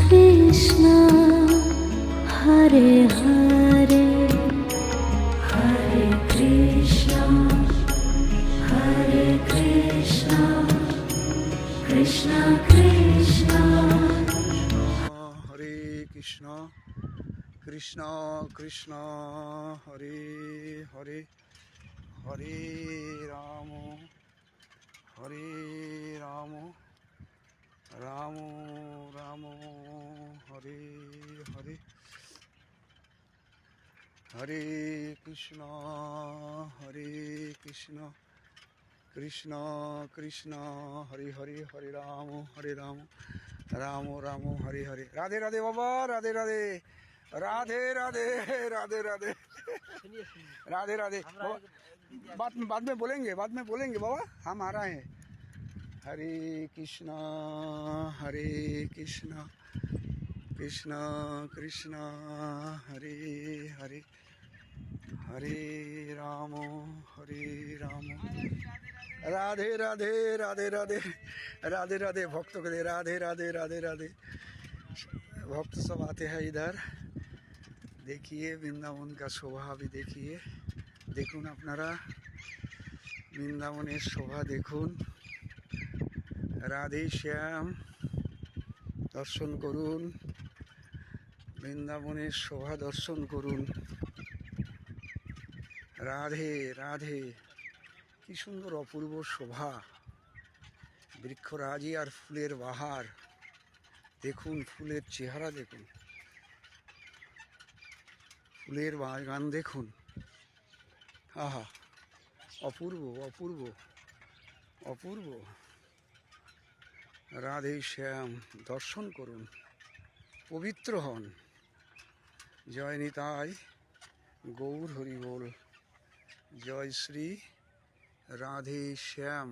कृष्ण हरे हरे हरे कृष्ण कृष्ण कृष्ण हरे कृष्ण कृष्ण कृष्ण हरे हरे हरे राम हरे राम राम राम हरे हरे हरे कृष्ण कृष्ण कृष्ण हरे हरे हरे राम राम राम हरे हरे। राधे राधे बाबा, राधे राधे राधे राधे राधे राधे राधे राधे बाबा। बाद में बोलेंगे, बाद में बोलेंगे बाबा, हम आ रहे हैं। हरे कृष्णा कृष्ण कृष्ण हरे हरे हरे राम राधे राधे राधे राधे राधे राधे भक्तों के राधे राधे राधे राधे। भक्त सब आते हैं इधर। देखिए वृंदावन का शोभा भी देखिए, देखुन আপনারা বৃন্দাবনের শোভা দেখুন। রাধে শ্যাম দর্শন করুন, বৃন্দাবনের শোভা দর্শন করুন। রাধে রাধে, কি সুন্দর অপূর্ব শোভা, বৃক্ষরাজি আর ফুলের বাহার দেখুন, ফুলের চেহারা দেখুন, ফুলের বাগান দেখুন। আহা, অপূর্ব অপূর্ব অপূর্ব। রাধে শ্যাম দর্শন করুন, পবিত্র হন। জয় নিতাই গৌর হরি বল। জয় শ্রী রাধে শ্যাম।